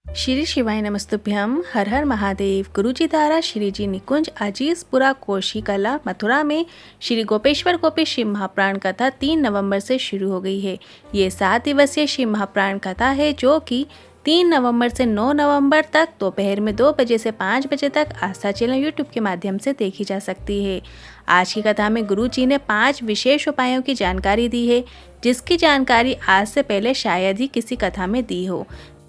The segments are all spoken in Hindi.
श्री शिवाय नमस्तुभ्यम। हर हर महादेव। गुरुजी द्वारा श्री जी निकुंज अजीजपुरा कोशिकला मथुरा में श्री गोपेश्वर गोपेश शिव महाप्राण कथा 3 नवंबर से शुरू हो गई है। ये 7 दिवसीय शिव महाप्राण कथा है जो कि 3 नवंबर से 9 नवंबर तक दोपहर में 2 बजे से 5 बजे तक आस्था चैनल यूट्यूब के माध्यम से देखी जा सकती है। आज की कथा में गुरु जी ने 5 विशेष उपायों की जानकारी दी है, जिसकी जानकारी आज से पहले शायद ही किसी कथा में दी हो।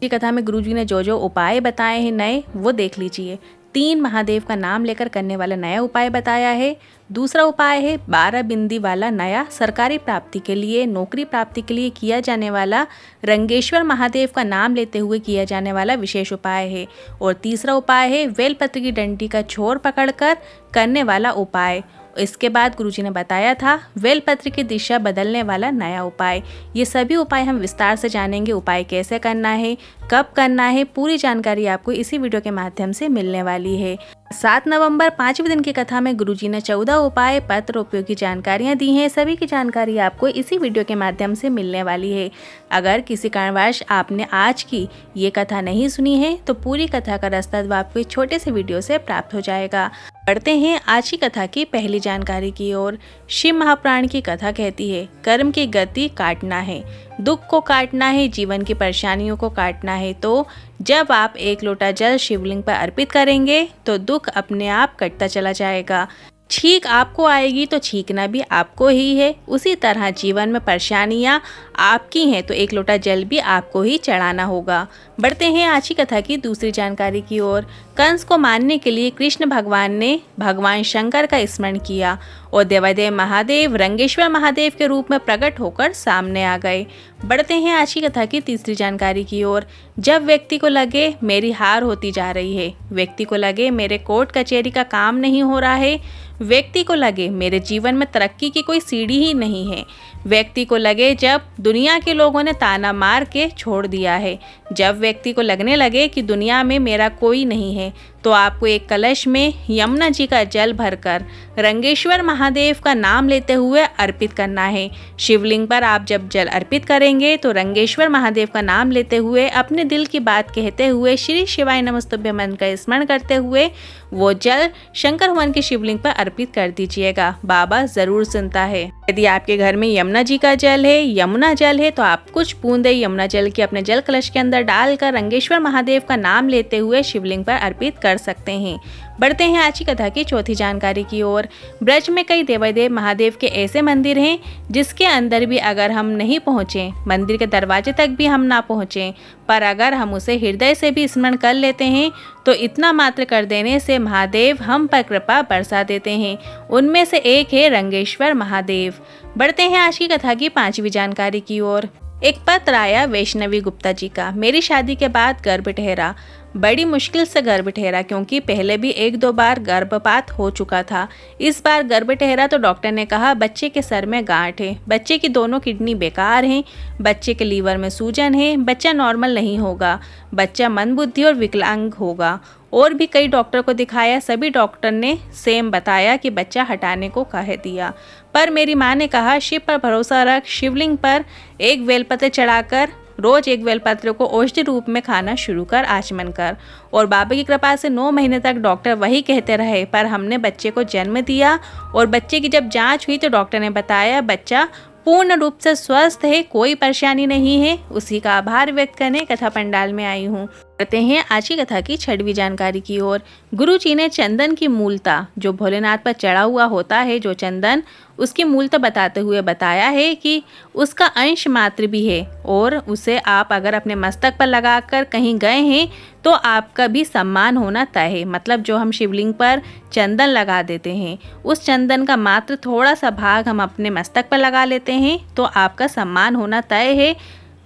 इस कथा में गुरुजी ने जो जो उपाय बताए हैं नए, वो देख लीजिए। 3 महादेव का नाम लेकर करने वाला नया उपाय बताया है। दूसरा उपाय है 12 बिंदी वाला नया सरकारी प्राप्ति के लिए, नौकरी प्राप्ति के लिए किया जाने वाला रंगेश्वर महादेव का नाम लेते हुए किया जाने वाला विशेष उपाय है। और तीसरा उपाय है बेलपत्र की डंडी का छोर पकड़कर करने वाला उपाय। इसके बाद गुरुजी ने बताया था बेलपत्र की दिशा बदलने वाला नया उपाय। ये सभी उपाय हम विस्तार से जानेंगे। उपाय कैसे करना है, कब करना है, पूरी जानकारी आपको इसी वीडियो के माध्यम से मिलने वाली है। 7 नवंबर 5वें दिन की कथा में गुरुजी ने 14 उपाय, पत्र, उपयोगी जानकारियां दी हैं। सभी की जानकारी आपको इसी वीडियो के माध्यम से मिलने वाली है। अगर किसी कारणवश आपने आज की ये कथा नहीं सुनी है तो पूरी कथा का रास्ता आपको एक छोटे से वीडियो से प्राप्त हो जाएगा। बढ़ते हैं आज की कथा की पहली जानकारी की ओर। शिव महाप्राण की कथा कहती है, कर्म की गति काटना है, दुख को काटना है, जीवन की परेशानियों को काटना है। तो जब आप 1 लोटा जल शिवलिंग पर अर्पित करेंगे तो दुख अपने आप कटता चला जाएगा। छींक आपको आएगी तो छींकना भी आपको ही है। उसी तरह जीवन में परेशानियां आपकी हैं तो 1 लोटा जल भी आपको ही चढ़ाना होगा। बढ़ते हैं आज की कथा की दूसरी जानकारी की ओर। कंस को मारने के लिए कृष्ण भगवान ने भगवान शंकर का स्मरण किया और देवादेव महादेव रंगेश्वर महादेव के रूप में प्रकट होकर सामने आ गए। बढ़ते हैं आज की कथा की तीसरी जानकारी की ओर। जब व्यक्ति को लगे मेरी हार होती जा रही है, व्यक्ति को लगे मेरे कोर्ट कचहरी का काम नहीं हो रहा है, व्यक्ति को लगे मेरे जीवन में तरक्की की कोई सीढ़ी ही नहीं है, व्यक्ति को लगे जब दुनिया के लोगों ने ताना मार के छोड़ दिया है, जब व्यक्ति को लगने लगे कि दुनिया में मेरा कोई नहीं है, तो आपको एक कलश में यमुना जी का जल भरकर रंगेश्वर महादेव का नाम लेते हुए अर्पित करना है। शिवलिंग पर आप जब जल अर्पित करेंगे तो रंगेश्वर महादेव का नाम लेते हुए अपने दिल की बात कहते हुए श्री शिवाय नमस्तुभ्यम मंत्र का स्मरण करते हुए वो जल शंकर भगवान के शिवलिंग पर अर्पित कर दीजिएगा। बाबा जरूर सुनता है। यदि आपके घर में यमुना जी का जल है, यमुना जल है, तो आप कुछ बूंदे यमुना जल की अपने जल कलश के अंदर डालकर रंगेश्वर महादेव का नाम लेते हुए शिवलिंग पर अर्पित कर सकते हैं। बढ़ते हैं आज की कथा की चौथी जानकारी की ओर। ब्रज में कई देवादेव महादेव के ऐसे मंदिर हैं जिसके अंदर भी अगर हम नहीं पहुँचे, मंदिर के दरवाजे तक भी हम ना पहुँचे, पर अगर हम उसे हृदय से भी स्मरण कर लेते हैं तो इतना मात्र कर देने से महादेव हम पर कृपा बरसा देते हैं। उनमें से एक है रंगेश्वर महादेव। बढ़ते हैं आज की कथा की 5वीं जानकारी की ओर। एक पत्र आया वैष्णवी गुप्ता जी का। मेरी शादी के बाद गर्भ ठहरा, बड़ी मुश्किल से गर्भ ठहरा, क्योंकि पहले भी 1-2 बार गर्भपात हो चुका था। इस बार गर्भ ठहरा तो डॉक्टर ने कहा बच्चे के सर में गांठ है, बच्चे की दोनों किडनी बेकार हैं, बच्चे के लीवर में सूजन है, बच्चा नॉर्मल नहीं होगा, बच्चा मंदबुद्धि और विकलांग होगा। और भी कई डॉक्टर को दिखाया, सभी डॉक्टर ने सेम बताया कि बच्चा हटाने को कह दिया। पर मेरी माँ ने कहा शिव पर भरोसा रख, शिवलिंग पर एक बेलपत्र चढ़ाकर रोज एक बेलपत्र को औषधि रूप में खाना शुरू कर, आचमन कर। और बाबा की कृपा से 9 महीने तक डॉक्टर वही कहते रहे, पर हमने बच्चे को जन्म दिया और बच्चे की जब जांच हुई तो डॉक्टर ने बताया बच्चा पूर्ण रूप से स्वस्थ है, कोई परेशानी नहीं है। उसी का आभार व्यक्त करने कथा पंडाल में आई हूँ। करते हैं आज की कथा की 6वीं जानकारी की ओर। गुरु जी ने चंदन की मूलता, जो भोलेनाथ पर चढ़ा हुआ होता है जो चंदन, उसकी मूलता बताते हुए बताया है कि उसका अंश मात्र भी है और उसे आप अगर अपने मस्तक पर लगाकर कहीं गए हैं तो आपका भी सम्मान होना तय है। मतलब जो हम शिवलिंग पर चंदन लगा देते हैं, उस चंदन का मात्र थोड़ा सा भाग हम अपने मस्तक पर लगा लेते हैं तो आपका सम्मान होना तय है।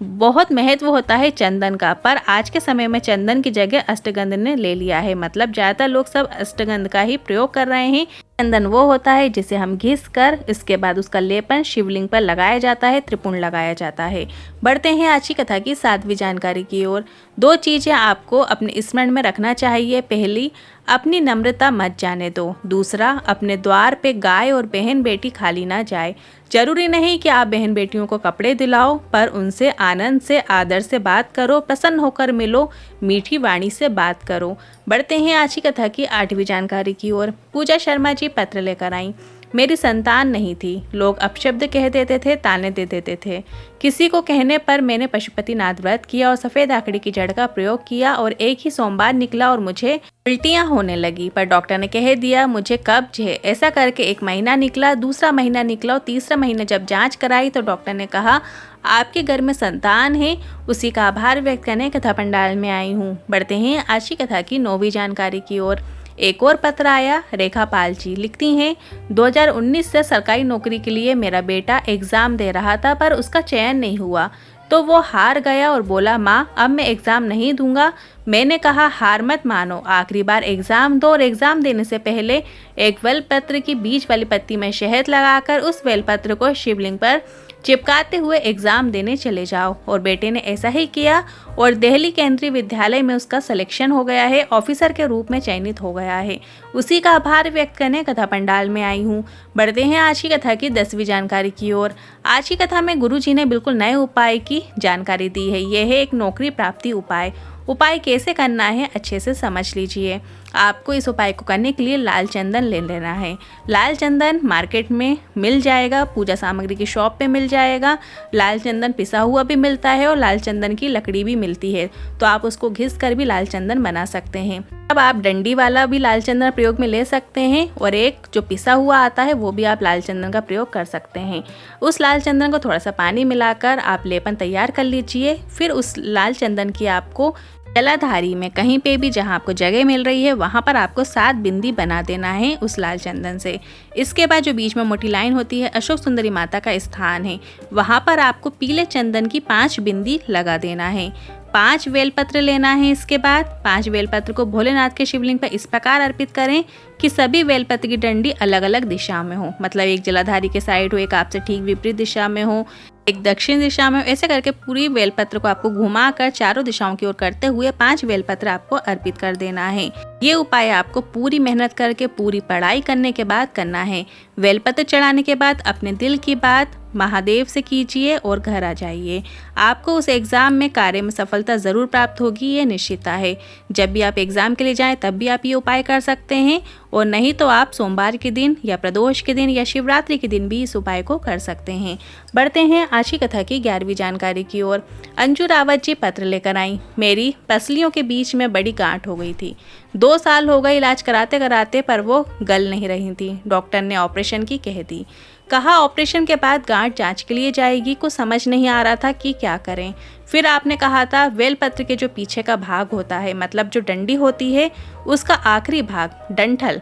बहुत महत्व होता है चंदन का, पर आज के समय में चंदन की जगह अष्टगंध ने ले लिया है। मतलब ज़्यादातर लोग सब अष्टगंध का ही प्रयोग कर रहे हैं। चंदन वो होता है जिसे हम घिस कर इसके बाद उसका लेपन शिवलिंग पर लगाया जाता है, त्रिपुंड लगाया जाता है। बढ़ते हैं आज की कथा की 7वीं जानकारी की ओर। 2 चीज़ें आपको अपने स्मरण में रखना चाहिए। पहली, अपनी नम्रता मत जाने दो। दूसरा, अपने द्वार पे गाय और बहन बेटी खाली ना जाए। जरूरी नहीं कि आप बहन बेटियों को कपड़े दिलाओ, पर उनसे आनंद से आदर से बात करो, प्रसन्न होकर मिलो, मीठी वाणी से बात करो। बढ़ते हैं आज की कथा की 8वीं जानकारी की ओर। पूजा शर्मा जी पत्र लेकर आई। मेरी संतान नहीं थी। लोग अपशब्द कह देते थे, ताने दे देते थे। किसी को कहने पर मैंने पशुपतिनाथ व्रत किया और सफ़ेद आकड़ी की जड़ का प्रयोग किया और एक ही सोमवार निकला और मुझे उल्टियाँ होने लगी, पर डॉक्टर ने कह दिया मुझे कब्ज है। ऐसा करके 1 महीना निकला, दूसरा महीना निकला और तीसरा महीना जब जांच कराई तो डॉक्टर ने कहा आपके घर में संतान है। उसी का आभार व्यक्त करने कथा पंडाल में आई हूँ। बढ़ते हैं आज की कथा की 9वीं जानकारी की ओर। एक और पत्र आया। रेखा पाल जी लिखती हैं, 2019 से सरकारी नौकरी के लिए मेरा बेटा एग्ज़ाम दे रहा था, पर उसका चयन नहीं हुआ तो वो हार गया और बोला माँ अब मैं एग्ज़ाम नहीं दूंगा। मैंने कहा हार मत मानो, आखिरी बार एग्ज़ाम दो और एग्ज़ाम देने से पहले एक बेलपत्र की बीच वाली पत्ती में शहद लगाकर उस बेलपत्र को शिवलिंग पर चिपकाते हुए एग्ज़ाम देने चले जाओ। और बेटे ने ऐसा ही किया और दिल्ली केंद्रीय विद्यालय में उसका सिलेक्शन हो गया है, ऑफिसर के रूप में चयनित हो गया है। उसी का आभार व्यक्त करने कथा पंडाल में आई हूँ। बढ़ते हैं आज की कथा की 10वीं जानकारी की ओर। आज की कथा में गुरु जी ने बिल्कुल नए उपाय की जानकारी दी है। यह है एक नौकरी प्राप्ति उपाय। उपाय कैसे करना है अच्छे से समझ लीजिए। आपको इस उपाय को करने के लिए लाल चंदन ले लेना है। लाल चंदन मार्केट में मिल जाएगा, पूजा सामग्री की शॉप पे मिल जाएगा। लाल चंदन पिसा हुआ भी मिलता है और लाल चंदन की लकड़ी भी मिलती है, तो आप उसको घिस कर भी लाल चंदन बना सकते हैं। अब आप डंडी वाला भी लाल चंदन प्रयोग में ले सकते हैं और एक जो पिसा हुआ आता है वो भी आप लाल चंदन का प्रयोग कर सकते हैं। उस लाल चंदन को थोड़ा सा पानी मिलाकर आप लेपन तैयार कर लीजिए। फिर उस लाल चंदन की आपको जलाधारी में कहीं पे भी जहां आपको जगह मिल रही है वहां पर आपको 7 बिंदी बना देना है उस लाल चंदन से। इसके बाद जो बीच में मोटी लाइन होती है अशोक सुंदरी माता का स्थान है, वहां पर आपको पीले चंदन की 5 बिंदी लगा देना है। 5 बेलपत्र लेना है। इसके बाद 5 बेलपत्र को भोलेनाथ के शिवलिंग पर इस प्रकार अर्पित करें कि सभी बेलपत्र की डंडी अलग अलग दिशा में हो, मतलब एक जलाधारी के साइड हो, एक आपसे ठीक विपरीत दिशा में हो, एक दक्षिण दिशा में। ऐसे करके पूरी बेलपत्र को आपको घुमाकर चारों दिशाओं की ओर करते हुए 5 बेलपत्र आपको अर्पित कर देना है। ये उपाय आपको पूरी मेहनत करके पूरी पढ़ाई करने के बाद करना है। बेलपत्र चढ़ाने के बाद अपने दिल की बात महादेव से कीजिए और घर आ जाइए। आपको उस एग्ज़ाम में कार्य में सफलता ज़रूर प्राप्त होगी, ये निश्चितता है। जब भी आप एग्ज़ाम के लिए जाएं तब भी आप ये उपाय कर सकते हैं, और नहीं तो आप सोमवार के दिन या प्रदोष के दिन या शिवरात्रि के दिन भी इस उपाय को कर सकते हैं। बढ़ते हैं आज की कथा की 11वीं जानकारी की ओर। अंजू रावत जी पत्र लेकर आई। मेरी पसलियों के बीच में बड़ी गांठ हो गई थी। 2 साल हो गए इलाज कराते कराते, पर वो गल नहीं रही थी। डॉक्टर ने ऑपरेशन की कह दी। कहा ऑपरेशन के बाद गांठ जांच के लिए जाएगी। कुछ समझ नहीं आ रहा था कि क्या करें। फिर आपने कहा था बेलपत्र के जो पीछे का भाग होता है, मतलब जो डंडी होती है, उसका आखिरी भाग डंठल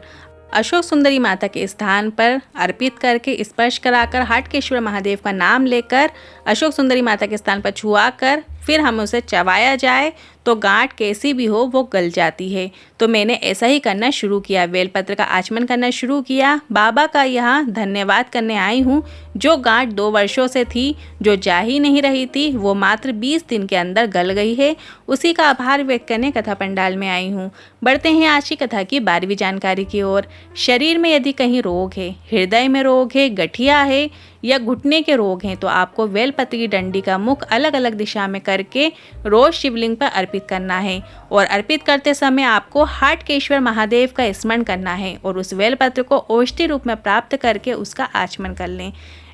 अशोक सुंदरी माता के स्थान पर अर्पित करके स्पर्श कराकर हाटकेश्वर महादेव का नाम लेकर अशोक सुंदरी माता के स्थान पर छुआकर फिर हम उसे चबाया जाए तो गांठ कैसी भी हो वो गल जाती है। तो मैंने ऐसा ही करना शुरू किया, बेलपत्र का आचमन करना शुरू किया। बाबा का यहाँ धन्यवाद करने आई हूँ। जो गांठ 2 वर्षों से थी, जो जा ही नहीं रही थी, वो मात्र 20 दिन के अंदर गल गई है। उसी का आभार व्यक्त करने कथा पंडाल में आई हूँ। बढ़ते हैं आज की कथा की 12वीं जानकारी की ओर। शरीर में यदि कहीं रोग है, हृदय में रोग है, गठिया है या घुटने के रोग हैं, तो आपको बेलपत्र की डंडी का मुख अलग अलग दिशा में करके रोज शिवलिंग पर अर्पित करना है। और अर्पित करते समय आपको हाटकेश्वर महादेव का स्मरण करना है और उस बेलपत्र को औषधि रूप में प्राप्त करके उसका आचमन कर लें।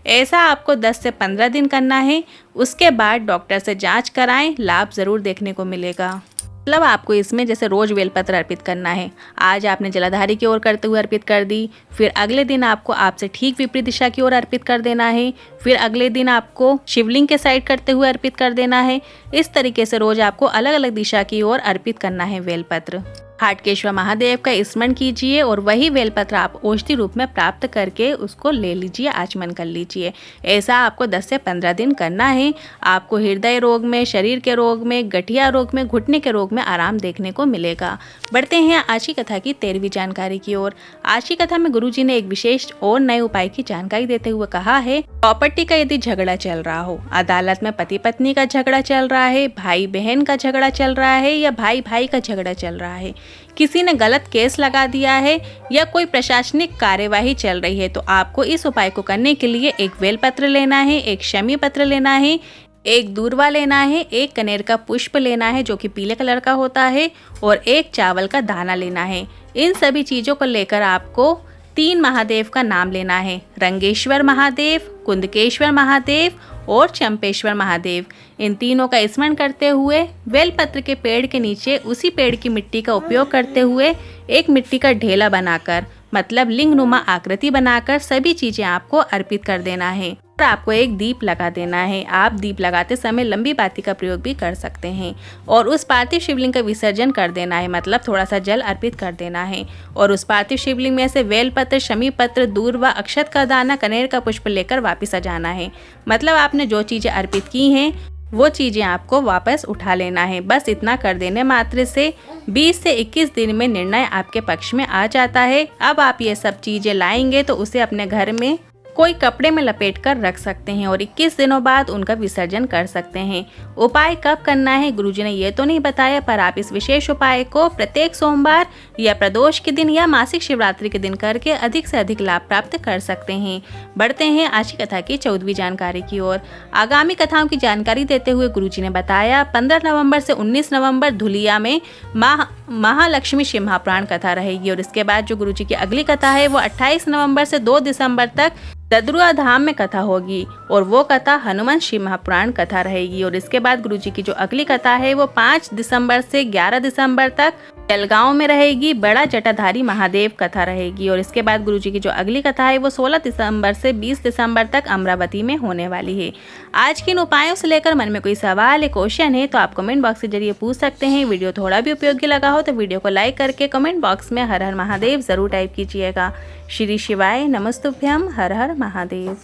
ऐसा आपको 10 से 15 दिन करना है। उसके बाद डॉक्टर से जांच कराएं, लाभ ज़रूर देखने को मिलेगा। मतलब आपको इसमें जैसे रोज बेलपत्र अर्पित करना है। आज आपने जलाधारी की ओर करते हुए अर्पित कर दी, फिर अगले दिन आपको आपसे ठीक विपरीत दिशा की ओर अर्पित कर देना है, फिर अगले दिन आपको शिवलिंग के साइड करते हुए अर्पित कर देना है। इस तरीके से रोज आपको अलग अलग दिशा की ओर अर्पित करना है बेलपत्र। हाटकेश्वर महादेव का स्मरण कीजिए और वही बेलपत्र आप औषधि रूप में प्राप्त करके उसको ले लीजिए, आचमन कर लीजिए। ऐसा आपको 10 से 15 दिन करना है। आपको हृदय रोग में, शरीर के रोग में, गठिया रोग में, घुटने के रोग में आराम देखने को मिलेगा। बढ़ते हैं आज की कथा की 13वीं जानकारी की ओर। आज की कथा में गुरुजी ने एक विशेष और नए उपाय की जानकारी देते हुए कहा है, प्रॉपर्टी का यदि झगड़ा चल रहा हो, अदालत में पति पत्नी का झगड़ा चल रहा है, भाई बहन का झगड़ा चल रहा है या भाई भाई का झगड़ा चल रहा है, किसी ने गलत केस लगा दिया है या कोई प्रशासनिक कार्यवाही चल रही है, तो आपको इस उपाय को करने के लिए एक बेलपत्र लेना है, एक शमी पत्र लेना है, एक दूर्वा लेना है, एक कनेर का पुष्प लेना है जो कि पीले कलर का होता है और एक चावल का दाना लेना है। इन सभी चीज़ों को लेकर आपको 3 महादेव का नाम लेना है, रंगेश्वर महादेव, कुंदकेश्वर महादेव और चंपेश्वर महादेव। इन तीनों का स्मरण करते हुए बेलपत्र के पेड़ के नीचे उसी पेड़ की मिट्टी का उपयोग करते हुए एक मिट्टी का ढेला बनाकर, मतलब लिंगनुमा आकृति बनाकर सभी चीजें आपको अर्पित कर देना है और आपको एक दीप लगा देना है। आप दीप लगाते समय लंबी बाती का प्रयोग भी कर सकते हैं और उस पार्थिव शिवलिंग का विसर्जन कर देना है, मतलब थोड़ा सा जल अर्पित कर देना है और उस पार्थिव शिवलिंग में से बेलपत्र, शमी पत्र, दूर्वा, अक्षत का दाना, कनेर का पुष्प लेकर वापिस आ जाना है। मतलब आपने जो चीजें अर्पित की हैं वो चीज़ें आपको वापस उठा लेना है। बस इतना कर देने मात्र से 20 से 21 दिन में निर्णय आपके पक्ष में आ जाता है। अब आप ये सब चीज़ें लाएंगे तो उसे अपने घर में कोई कपड़े में लपेट कर रख सकते हैं और 21 दिनों बाद उनका विसर्जन कर सकते हैं। उपाय कब करना है गुरुजी ने ये तो नहीं बताया, पर आप इस विशेष उपाय को प्रत्येक सोमवार या प्रदोष के दिन या मासिक शिवरात्रि के दिन करके अधिक से अधिक लाभ प्राप्त कर सकते हैं। बढ़ते हैं आज की कथा की 14वीं जानकारी की ओर। आगामी कथाओं की जानकारी देते हुए गुरुजी ने बताया, 15 नवंबर से 19 नवंबर धुलिया में महालक्ष्मी शिव महापुराण कथा रहेगी और इसके बाद जो गुरुजी की अगली कथा है वो 28 नवंबर से 2 दिसंबर तक ददरुआ धाम में कथा होगी और वो कथा हनुमान शिव महापुराण कथा रहेगी और इसके बाद गुरुजी की जो अगली कथा है वो 5 दिसंबर से 11 दिसंबर तक जलगांव में रहेगी, बड़ा जटाधारी महादेव कथा रहेगी और इसके बाद गुरुजी की जो अगली कथा है वो 16 दिसंबर से 20 दिसंबर तक अमरावती में होने वाली है। आज के इन उपायों से लेकर मन में कोई सवाल है, क्वेश्चन है तो आप कमेंट बॉक्स के जरिए पूछ सकते हैं। वीडियो थोड़ा भी उपयोगी लगा हो तो वीडियो को लाइक करके कमेंट बॉक्स में हर हर महादेव जरूर टाइप कीजिएगा। श्री शिवाय नमस्तुभ्यम, हर हर महादेव।